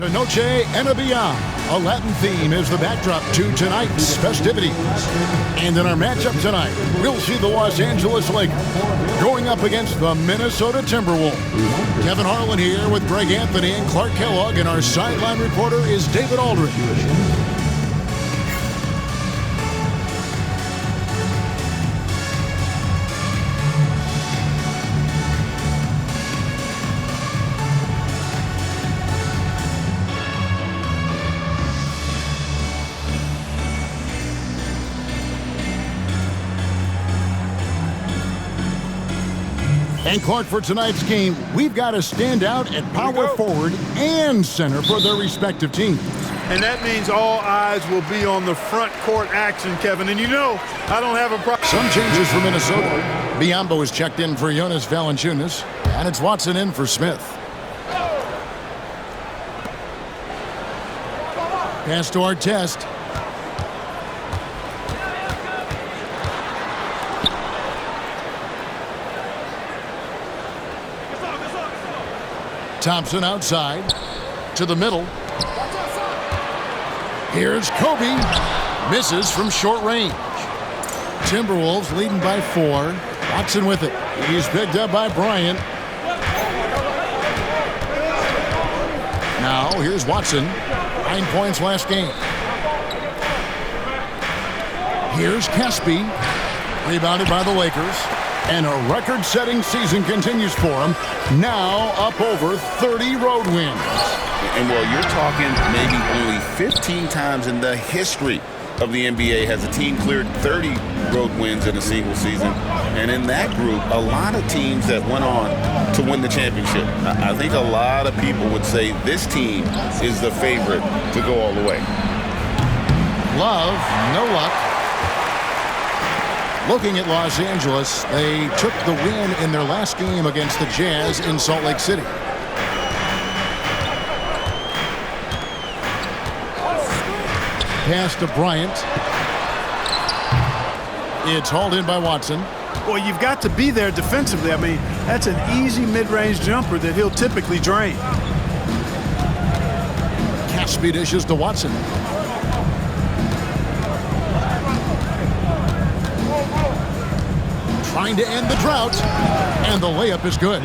The Noche and a Beyond. A Latin theme is the backdrop to tonight's festivities. And in our matchup tonight, we'll see the Los Angeles Lakers going up against the Minnesota Timberwolves. Kevin Harlan here with Greg Anthony and Clark Kellogg, and our sideline reporter is David Aldridge. And Clark, for tonight's game, we've got to stand out at power forward and center for their respective teams. And that means all eyes will be on the front court action, Kevin. And you know, I don't have a problem. Some changes for Minnesota. Biyombo is checked in for Jonas Valanciunas, and it's Watson in for Smith. Pass to our test. Thompson outside to the middle. Here's Kobe. Misses from short range. Timberwolves leading by 4. Watson with it. He's picked up by Bryant. Now here's Watson. 9 points last game. Here's Caspi. Rebounded by the Lakers. And a record-setting season continues for him. Now up over 30 road wins. And, well, you're talking maybe only 15 times in the history of the NBA has a team cleared 30 road wins in a single season. And in that group, a lot of teams that went on to win the championship. I think a lot of people would say this team is the favorite to go all the way. Love, no luck. Looking at Los Angeles, they took the win in their last game against the Jazz in Salt Lake City. Pass to Bryant. It's hauled in by Watson. Well, you've got to be there defensively. I mean, that's an easy mid-range jumper that he'll typically drain. Caspi dishes to Watson. Trying to end the drought, and the layup is good.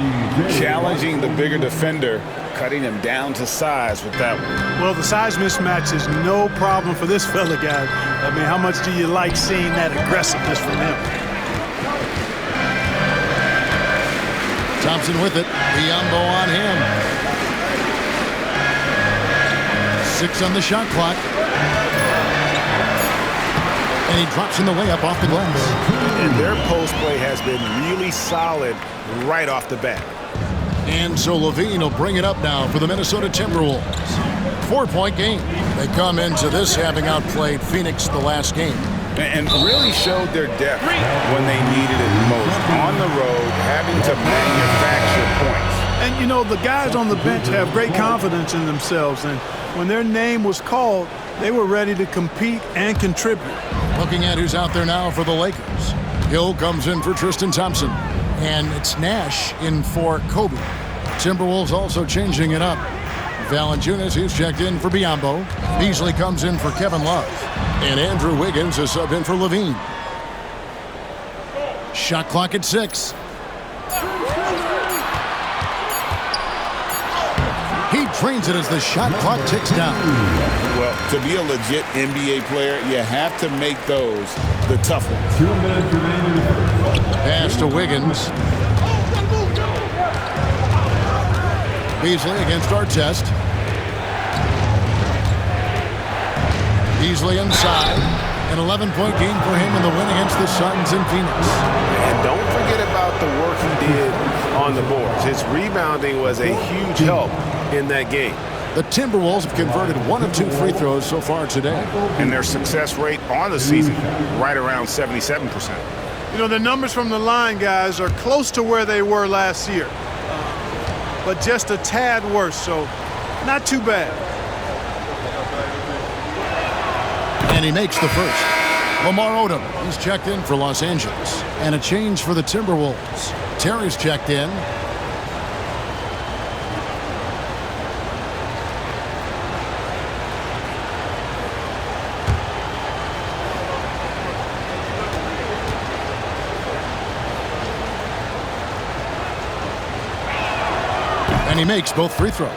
Challenging the bigger defender, cutting him down to size with that one. Well, the size mismatch is no problem for this fella, guys. I mean, how much do you like seeing that aggressiveness from him? Thompson with it. Biyombo on him. 6 on the shot clock. And he drops in the layup off the glass. And their post play has been really solid right off the bat. And so Levine will bring it up now for the Minnesota Timberwolves. 4-point game. They come into this having outplayed Phoenix the last game. And really showed their depth when they needed it most. On the road, having to manufacture points. And, you know, the guys on the bench have great confidence in themselves. And when their name was called, they were ready to compete and contribute. Looking at who's out there now for the Lakers. Hill comes in for Tristan Thompson. And it's Nash in for Kobe. Timberwolves also changing it up. Valanciunas, who's checked in for Biyombo. Beasley comes in for Kevin Love. And Andrew Wiggins is sub in for Levine. Shot clock at 6. He trains it as the shot clock ticks down. Well, to be a legit NBA player, you have to make those the tough ones. Pass to Wiggins. Beasley against Artest. Beasley inside. An 11-point game for him in the win against the Suns in Phoenix. And don't forget about the work he did on the boards. His rebounding was a huge help in that game. The Timberwolves have converted 1 of 2 free throws so far today. And their success rate on the season, right around 77%. You know, the numbers from the line, guys, are close to where they were last year. But just a tad worse, so not too bad. And he makes the first. Lamar Odom, he's checked in for Los Angeles. And a change for the Timberwolves. Terry's checked in. And he makes both free throws.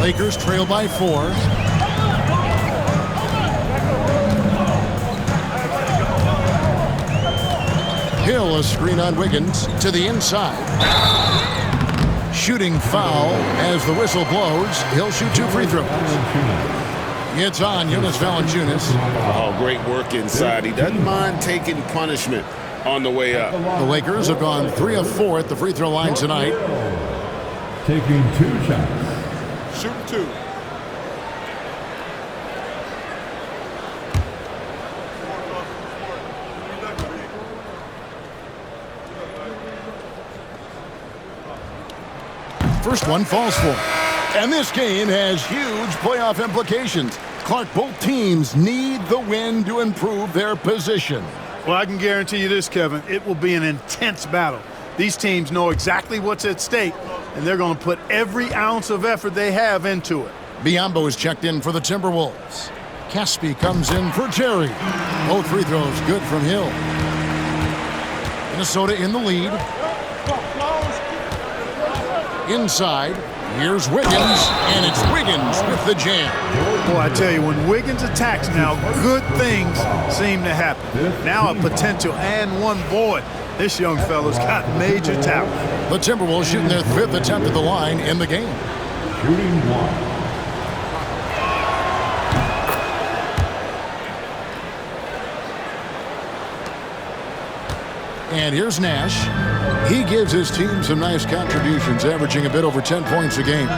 Lakers trail by 4. Hill, a screen on Wiggins to the inside. Shooting foul as the whistle blows. He'll shoot 2 free throws. It's on Jonas Valanciunas. Oh, great work inside. He doesn't mind taking punishment on the way up. The Lakers have gone 3 of 4 at the free throw line tonight. Taking 2 shots. Shooting 2. First one falls for him. And this game has huge playoff implications. Clark, both teams need the win to improve their position. Well, I can guarantee you this, Kevin. It will be an intense battle. These teams know exactly what's at stake, and they're going to put every ounce of effort they have into it. Biyombo is checked in for the Timberwolves. Caspi comes in for Jerry. Both free throws good from Hill. Minnesota in the lead. Inside, here's Wiggins, and it's Wiggins with the jam. Boy, I tell you, when Wiggins attacks now, good things seem to happen. Now a potential and one. Boy, this young fella's got major talent. The Timberwolves shooting their 5th attempt at the line in the game. Shooting 1. And here's Nash. He gives his team some nice contributions, averaging a bit over 10 points a game.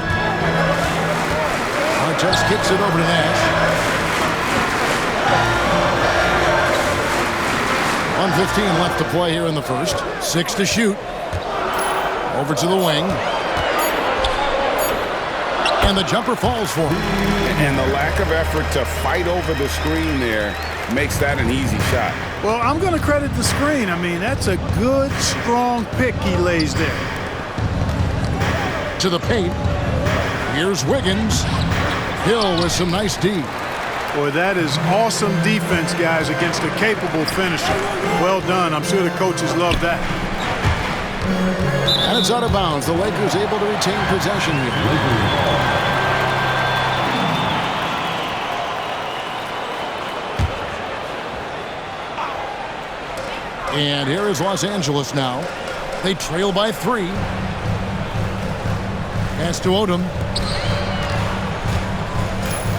Artest kicks it over to Nash. 1:15 left to play here in the first. 6 to shoot. Over to the wing. And the jumper falls for him. And the lack of effort to fight over the screen there makes that an easy shot. Well, I'm going to credit the screen. I mean, that's a good, strong pick he lays there. To the paint. Here's Wiggins. Hill with some nice D. Boy, that is awesome defense, guys, against a capable finisher. Well done. I'm sure the coaches love that. And it's out of bounds. The Lakers able to retain possession here. And here is Los Angeles now. They trail by 3. Pass to Odom.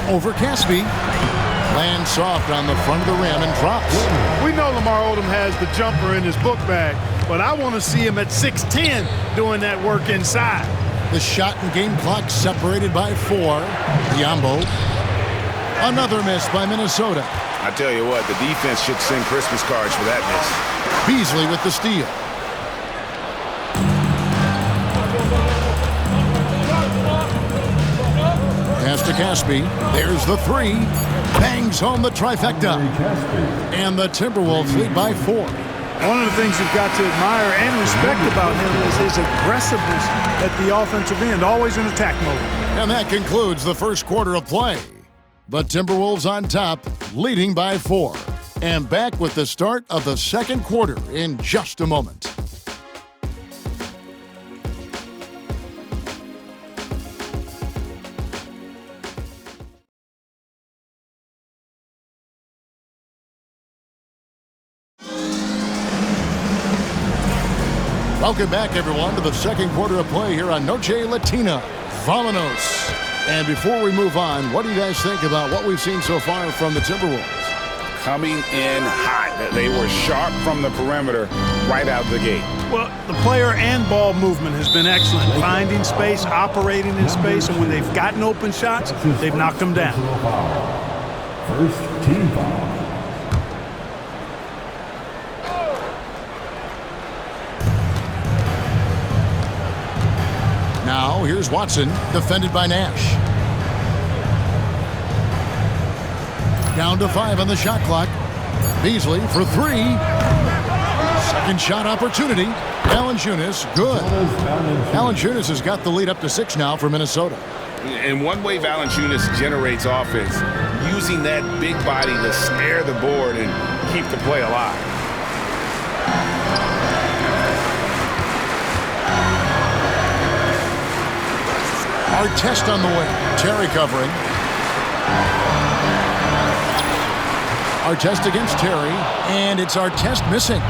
Over Caspi. Lands soft on the front of the rim and drops. We know Lamar Odom has the jumper in his book bag, but I want to see him at 6'10" doing that work inside. The shot and game clock separated by 4. Biyombo. Another miss by Minnesota. I tell you what, the defense should send Christmas cards for that miss. Beasley with the steal. Pass to Caspi. There's the 3. Bangs home the trifecta. And the Timberwolves lead by 4. One of the things you've got to admire and respect about him is his aggressiveness at the offensive end, always in attack mode. And that concludes the first quarter of play. The Timberwolves on top, leading by 4. And back with the start of the second quarter in just a moment. Welcome back, everyone, to the second quarter of play here on Noche Latina. Vámonos. And before we move on, what do you guys think about what we've seen so far from the Timberwolves? Coming in hot. They were sharp from the perimeter right out of the gate. Well, the player and ball movement has been excellent. Finding space, operating in space, and when they've gotten open shots, they've knocked them down. First team foul. Now, here's Watson, defended by Nash. Down to 5 on the shot clock. Beasley for 3. Second shot opportunity. Valanciunas, good. Valanciunas has got the lead up to 6 now for Minnesota. And one way Valanciunas generates offense, using that big body to snare the board and keep the play alive. Artest on the way. Terry covering. Artest against Terry, and it's Artest missing.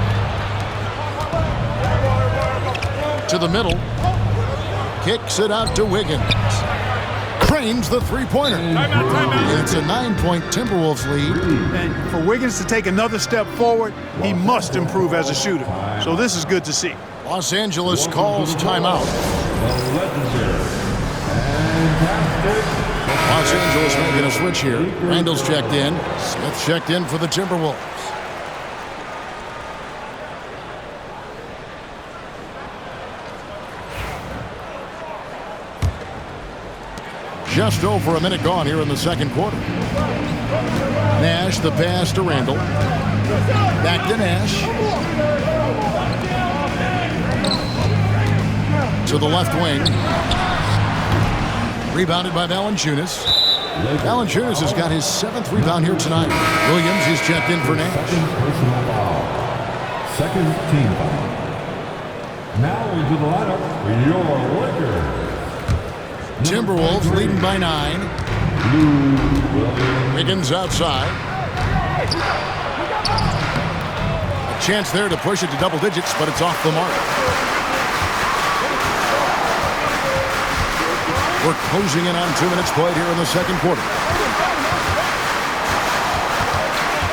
To the middle. Kicks it out to Wiggins. Cranes the three-pointer. It's a 9-point Timberwolves lead. And for Wiggins to take another step forward, he must improve as a shooter. So this is good to see. Los Angeles calls timeout. Los Angeles making a switch here. Randall's checked in. Smith checked in for the Timberwolves. Just over a minute gone here in the second quarter. Nash, the pass to Randall. Back to Nash. To the left wing. Rebounded by Valanciunas. Valanciunas has got his 7th rebound here tonight. Williams is checked in for Nash. Second team foul. Now into the lineup for your Lakers. Timberwolves leading by 9. Wiggins outside. A chance there to push it to double digits, but it's off the mark. We're closing in on 2 minutes played here in the second quarter.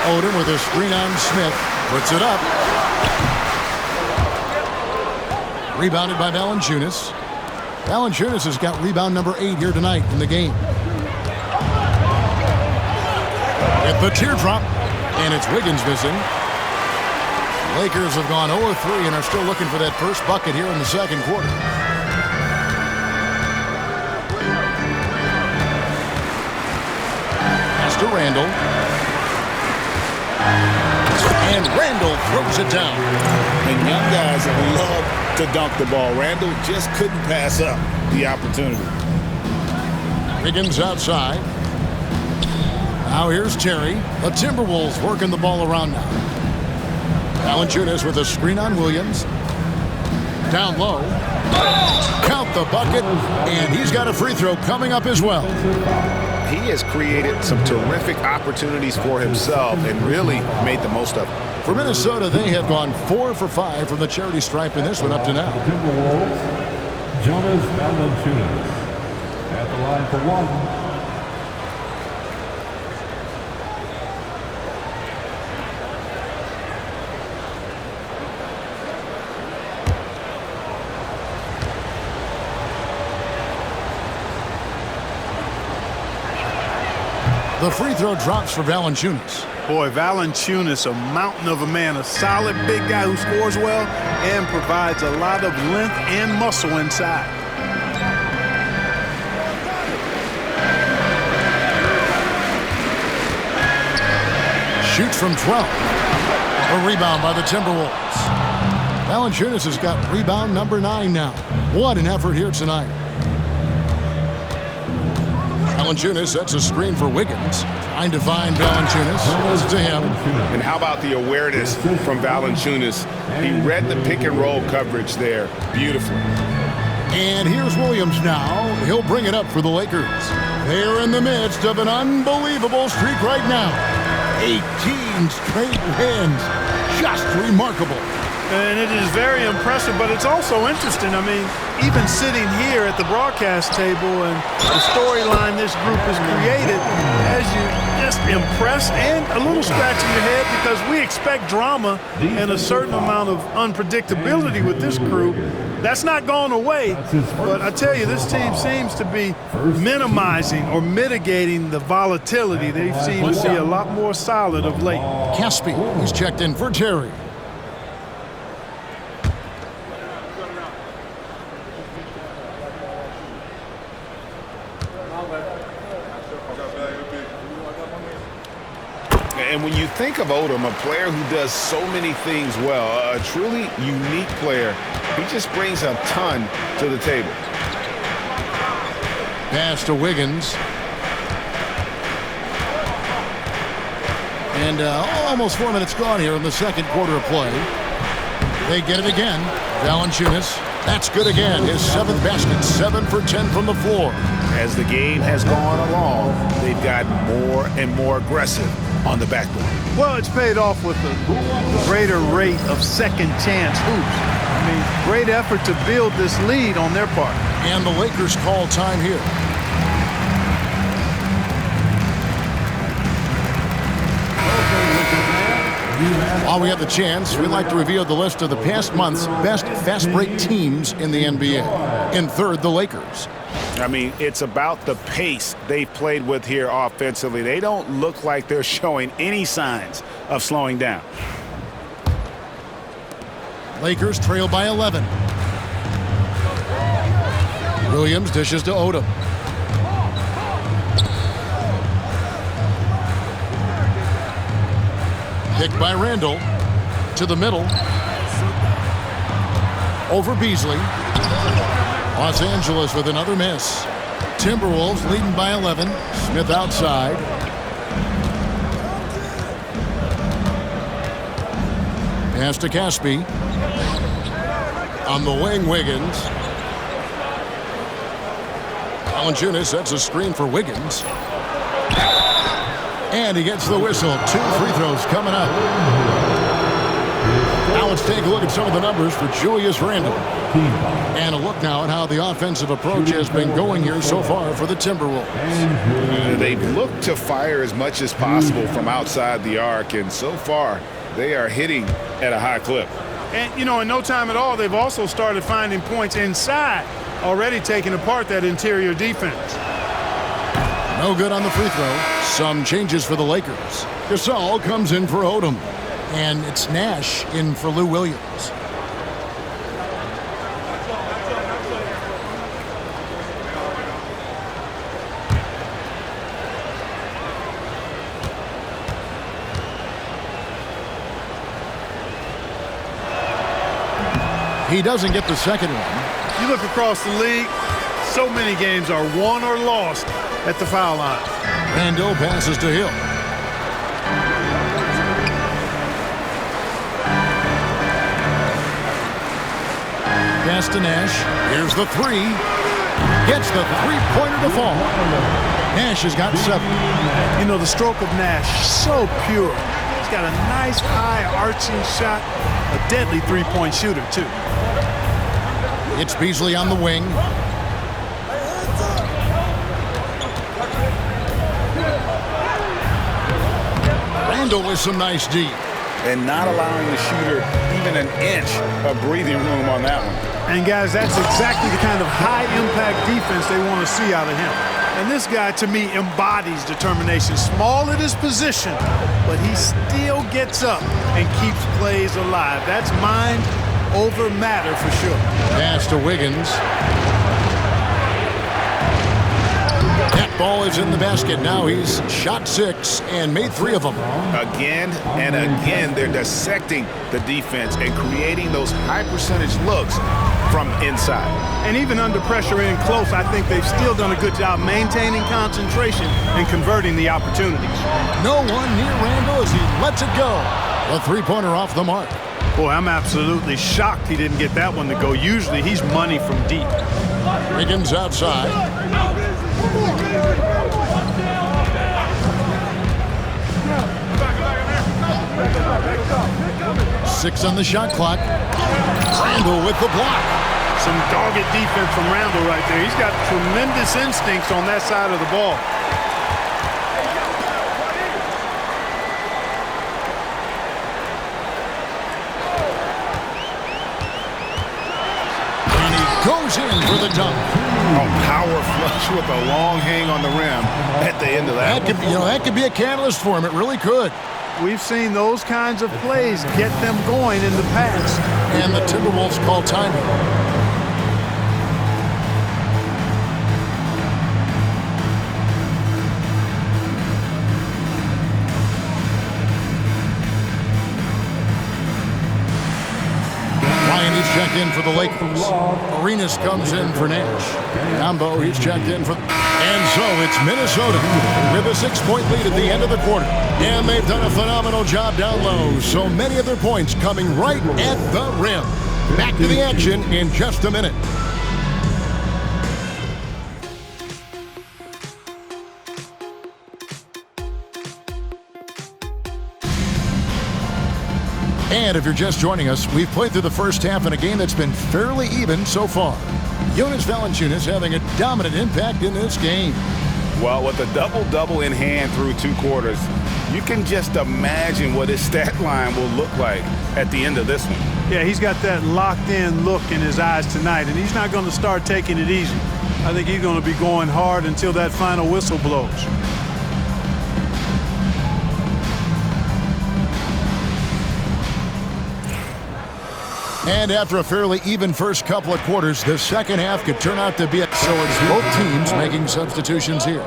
Odom with a screen on Smith. Puts it up. Rebounded by Valanciunas. Valanciunas has got rebound number 8 here tonight in the game. At the teardrop, and it's Wiggins missing. Lakers have gone 0-3 and are still looking for that first bucket here in the second quarter. Pass to Randall. And Randall throws it down. And young guys love to dunk the ball. Randall just couldn't pass up the opportunity. Wiggins outside. Now here's Terry. The Timberwolves working the ball around now. Valanciunas with a screen on Williams. Down low. Count the bucket, and he's got a free throw coming up as well. He has created some terrific opportunities for himself and really made the most of it. For Minnesota, they have gone 4 for 5 from the charity stripe in this one up to now. Timberwolves, Jonas Valanciunas at the line for 1. The free throw drops for Valanciunas. Boy, Valanciunas, a mountain of a man, a solid big guy who scores well and provides a lot of length and muscle inside. Shoots from 12. A rebound by the Timberwolves. Valanciunas has got rebound number 9 now. What an effort here tonight. Valanciunas sets a screen for Wiggins. Trying to find Valanciunas. Goes to him. And how about the awareness from Valanciunas? He read the pick and roll coverage there beautifully. And here's Williams now. He'll bring it up for the Lakers. They're in the midst of an unbelievable streak right now. 18 straight wins. Just remarkable. And it is very impressive, but it's also interesting. I mean, even sitting here at the broadcast table and the storyline this group has created has you just impressed and a little scratch in your head because we expect drama and a certain amount of unpredictability with this crew. That's not going away, but I tell you, this team seems to be minimizing or mitigating the volatility. They seem to be a lot more solid of late. Caspi, he's checked in for Terry. And when you think of Odom, a player who does so many things well, a truly unique player, he just brings a ton to the table. Pass to Wiggins. And almost 4 minutes gone here in the second quarter of play. They get it again. Valanciunas That's good again. His 7th basket, 7 for 10 from the floor. As the game has gone along, they've gotten more and more aggressive on the backboard. Well, it's paid off with a greater rate of second chance hoops. I mean, great effort to build this lead on their part. And the Lakers call time here. While we have the chance, we'd like to reveal the list of the past month's best fast break teams in the NBA. In third, the Lakers. I mean, it's about the pace they've played with here offensively. They don't look like they're showing any signs of slowing down. Lakers trail by 11. Williams dishes to Odom. Picked by Randall. To the middle. Over Beasley. Los Angeles with another miss. Timberwolves leading by 11. Smith outside. Pass to Caspi. On the wing, Wiggins. Valanciunas sets a screen for Wiggins. And he gets the whistle. 2 free throws coming up. Now let's take a look at some of the numbers for Julius Randle. And a look now at how the offensive approach has been going here so far for the Timberwolves. They've looked to fire as much as possible from outside the arc, and so far they are hitting at a high clip. And, you know, in no time at all, they've also started finding points inside, already taking apart that interior defense. No good on the free throw. Some changes for the Lakers. Gasol comes in for Odom. And it's Nash in for Lou Williams. He doesn't get the second one. You look across the league, so many games are won or lost at the foul line. Randall passes to Hill. Pass to Nash. Here's the 3. Gets the three-pointer to fall. Nash has got 7. You know, the stroke of Nash, so pure. He's got a nice high arching shot, a deadly three-point shooter, too. It's Beasley on the wing. Randall with some nice D. And not allowing the shooter even an inch of breathing room on that one. And, guys, that's exactly the kind of high-impact defense they want to see out of him. And this guy, to me, embodies determination. Small at his position, but he still gets up and keeps plays alive. That's mind over matter for sure. Pass to Wiggins. That ball is in the basket. Now he's shot 6 and made 3 of them. Again and again, they're dissecting the defense and creating those high-percentage looks from inside. And even under pressure in close, I think they've still done a good job maintaining concentration and converting the opportunities. No one near Randall as he lets it go. A three-pointer off the mark. Boy, I'm absolutely shocked he didn't get that one to go. Usually he's money from deep. Wiggins outside. 6 on the shot clock. Randall with the block. Some dogged defense from Randall right there. He's got tremendous instincts on that side of the ball. And he goes in for the dunk. A power flush with a long hang on the rim at the end of that. That could be a catalyst for him. It really could. We've seen those kinds of plays get them going in the past. And the Timberwolves call timing. Checked in for the Lakers. Arenas comes in for Nash. Yambo, he's checked in for... And so it's Minnesota with a 6-point lead at the end of the quarter. And they've done a phenomenal job down low. So many of their points coming right at the rim. Back to the action in just a minute. And if you're just joining us, we've played through the first half in a game that's been fairly even so far. Jonas Valanciunas having a dominant impact in this game. Well, with a double-double in hand through 2 quarters, you can just imagine what his stat line will look like at the end of this one. Yeah, he's got that locked-in look in his eyes tonight, and he's not going to start taking it easy. I think he's going to be going hard until that final whistle blows. And after a fairly even first couple of quarters, the second half could turn out to be so it's both teams making substitutions here.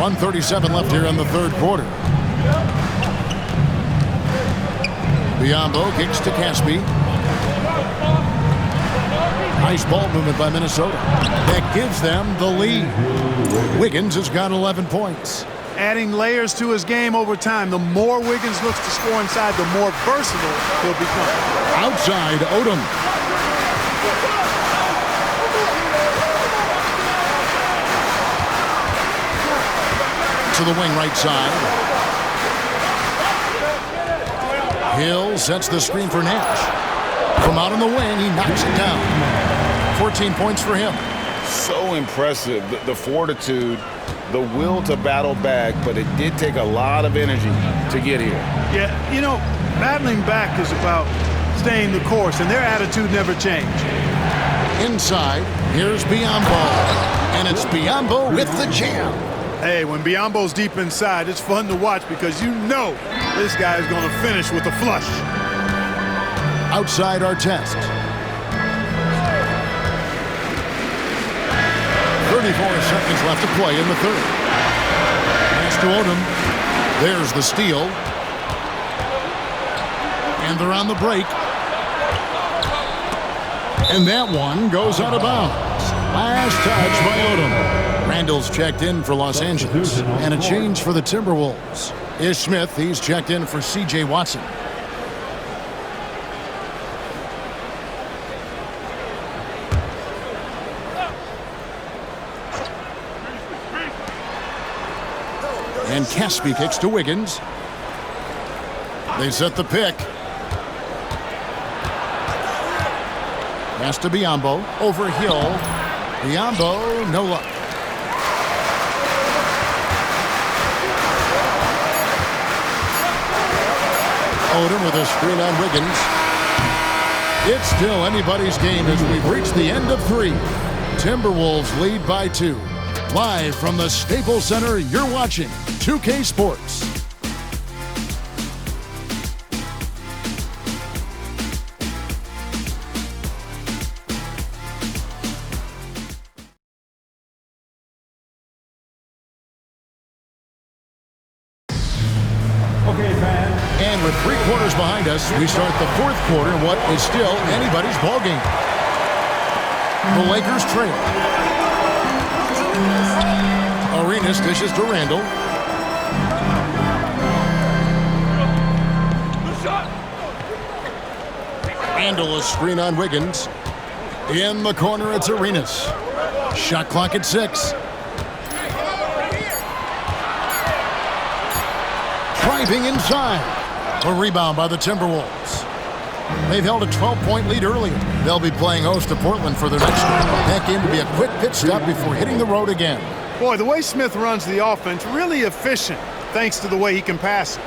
.137 left here in the third quarter. Biyombo kicks to Caspi. Nice ball movement by Minnesota. That gives them the lead. Wiggins has got 11 points. Adding layers to his game over time. The more Wiggins looks to score inside, the more versatile he'll become. Outside, Odom. To the wing right side. Hill sets the screen for Nash. From out on the wing, he knocks it down. 14 points for him. So impressive, the fortitude, the will to battle back, but it did take a lot of energy to get here. Yeah, you know, battling back is about staying the course, and their attitude never changed. Inside, here's Biyombo. And it's Biyombo with the jam. Hey, when Biyombo's deep inside, it's fun to watch because you know this guy is going to finish with a flush. Outside Artest. 34 seconds left to play in the third. Pass to Odom. There's the steal. And they're on the break. And that one goes out of bounds. Last touch by Odom. Randall's checked in for Los Angeles. And a change for the Timberwolves. Ish Smith, he's checked in for C.J. Watson. And Caspi kicks to Wiggins. They set the pick. Pass to Biyombo. Over Hill. Biyombo, no luck. Odom with a screen on Wiggins. It's still anybody's game as we've reached the end of 3. Timberwolves lead by 2. Live from the Staples Center, you're watching 2K Sports. Okay, fans. And with 3 quarters behind us, we start the fourth quarter in what is still anybody's ballgame. The Lakers trail. Arenas dishes to Randall. Randall, a screen on Wiggins. In the corner, it's Arenas. Shot clock at 6. Driving inside. A rebound by the Timberwolves. They've held a 12-point lead earlier. They'll be playing host to Portland for their next game. That game will be a quick pit stop before hitting the road again. Boy, the way Smith runs the offense, really efficient, thanks to the way he can pass it.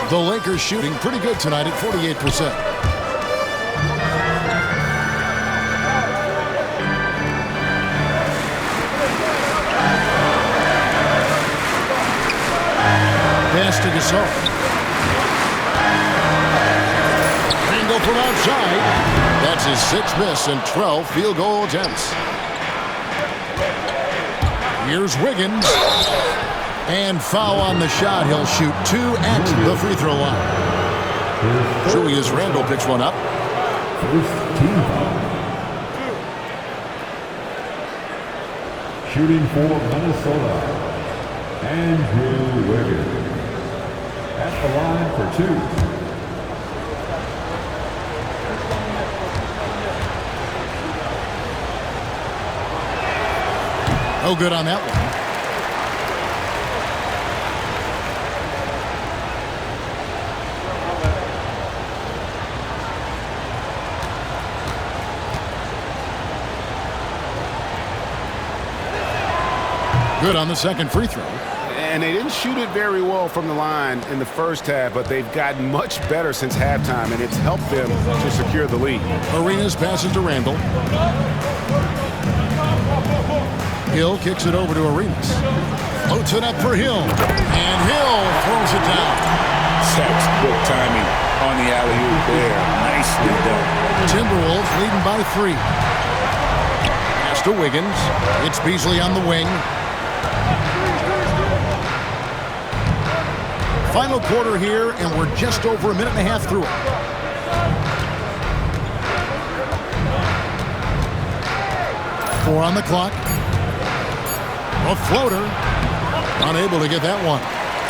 The Lakers shooting pretty good tonight at 48%. Pass to Gasol. Randall from outside. That's his 6th miss and 12 field goal attempts. Here's Wiggins. And foul on the shot. He'll shoot 2 at the free throw line. Julius Randle picks one up. First team foul. Shooting for Minnesota. Andrew Wiggins. At the line for 2. No good on that one. Good on the second free throw. And they didn't shoot it very well from the line in the first half, but they've gotten much better since halftime, and it's helped them to secure the lead. Arenas passes to Randall. Hill kicks it over to Arenas. Floats it up for Hill. And Hill throws it down. Textbook timing on the alley-oop there. Nicely done. Timberwolves leading by 3. Pass to Wiggins. It's Beasley on the wing. Final quarter here, and we're just over a minute and a half through it. Four on the clock. A floater. Unable to get that one.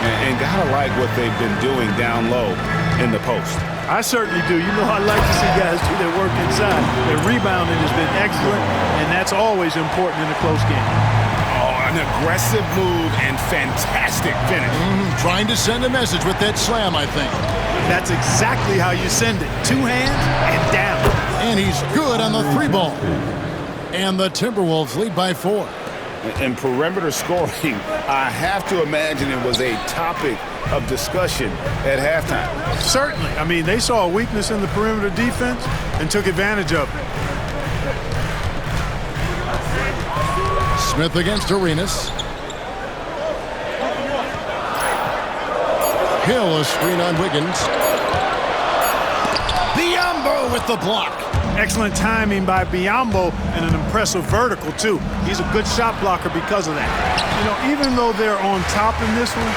And gotta like what they've been doing down low in the post. I certainly do. You know, I like to see guys do their work inside. Their rebounding has been excellent, and that's always important in a close game. Oh, an aggressive move and fantastic finish. Trying to send a message with that slam, I think. That's exactly how you send it. 2 hands and down. And he's good on the 3 ball. And the Timberwolves lead by 4. And perimeter scoring, I have to imagine it was a topic of discussion at halftime. Certainly. I mean, they saw a weakness in the perimeter defense and took advantage of it. Smith against Arenas. Hill, a screen on Wiggins. Biombo with the block. Excellent timing by Biombo and an impressive vertical, too. He's a good shot blocker because of that. You know, even though they're on top in this one,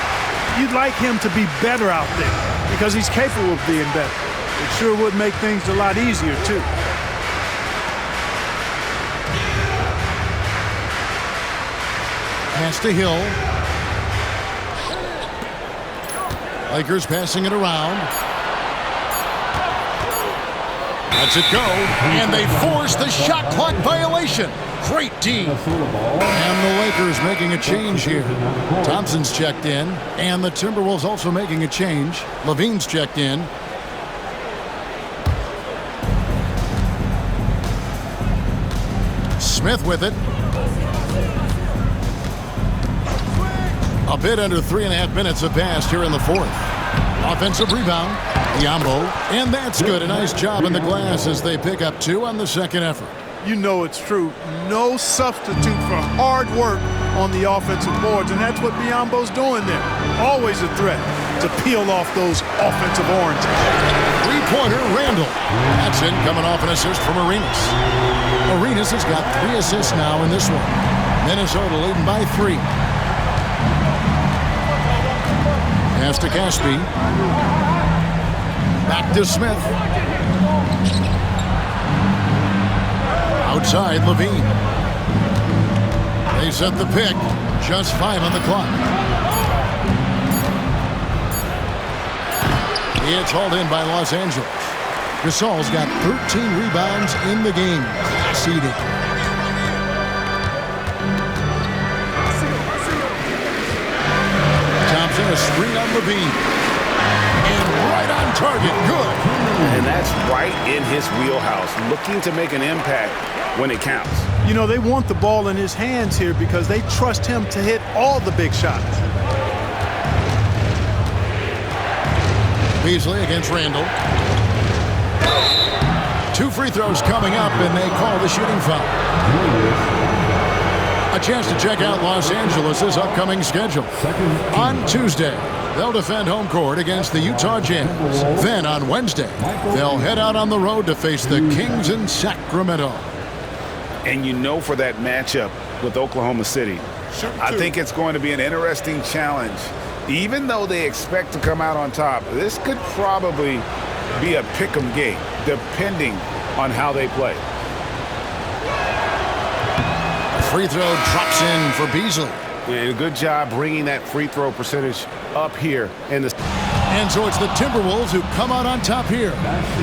you'd like him to be better out there because he's capable of being better. It sure would make things a lot easier, too. Pass to Hill. Lakers passing it around. Lets it go, and they force the shot clock violation. Great D. And the Lakers making a change here. Thompson's checked in, and the Timberwolves also making a change. Levine's checked in. Smith with it. A bit under 3.5 minutes have passed here in the 4th. Offensive rebound. Biombo. And that's good. A nice job in the glass as they pick up 2 on the second effort. You know it's true. No substitute for hard work on the offensive boards, and that's what Biombo's doing there. Always a threat to peel off those offensive oranges. 3-pointer, Randall. That's in, coming off an assist from Arenas. Arenas has got 3 assists now in this one. Minnesota leading by 3. Pass to Caspi. Back to Smith. Outside, Levine. They set the pick. Just 5 on the clock. It's hauled in by Los Angeles. Gasol's got 13 rebounds in the game. Class eating. Thompson, a screen on Levine. And right on target. Good. And that's right in his wheelhouse, looking to make an impact when it counts. You know, they want the ball in his hands here because they trust him to hit all the big shots. Beasley against Randall. 2 free throws coming up, and they call the shooting foul. A chance to check out Los Angeles' upcoming schedule. On Tuesday, they'll defend home court against the Utah Jazz. Then on Wednesday, they'll head out on the road to face the Kings in Sacramento. And you know, for that matchup with Oklahoma City, I think it's going to be an interesting challenge. Even though they expect to come out on top, this could probably be a pick'em game, depending on how they play. Free throw drops in for Beasley. And good job bringing that free throw percentage up here in the. And so it's the Timberwolves who come out on top here.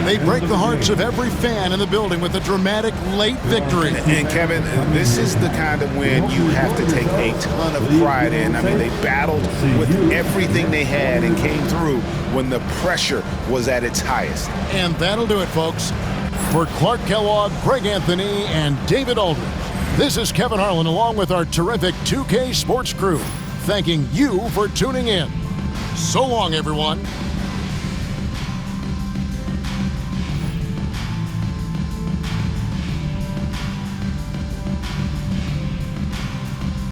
They break the hearts of every fan in the building with a dramatic late victory. And Kevin, this is the kind of win you have to take a ton of pride in. I mean, they battled with everything they had and came through when the pressure was at its highest. And that'll do it, folks. For Clark Kellogg, Greg Anthony, and David Aldridge, this is Kevin Harlan along with our terrific 2K Sports crew, thanking you for tuning in. So long, everyone.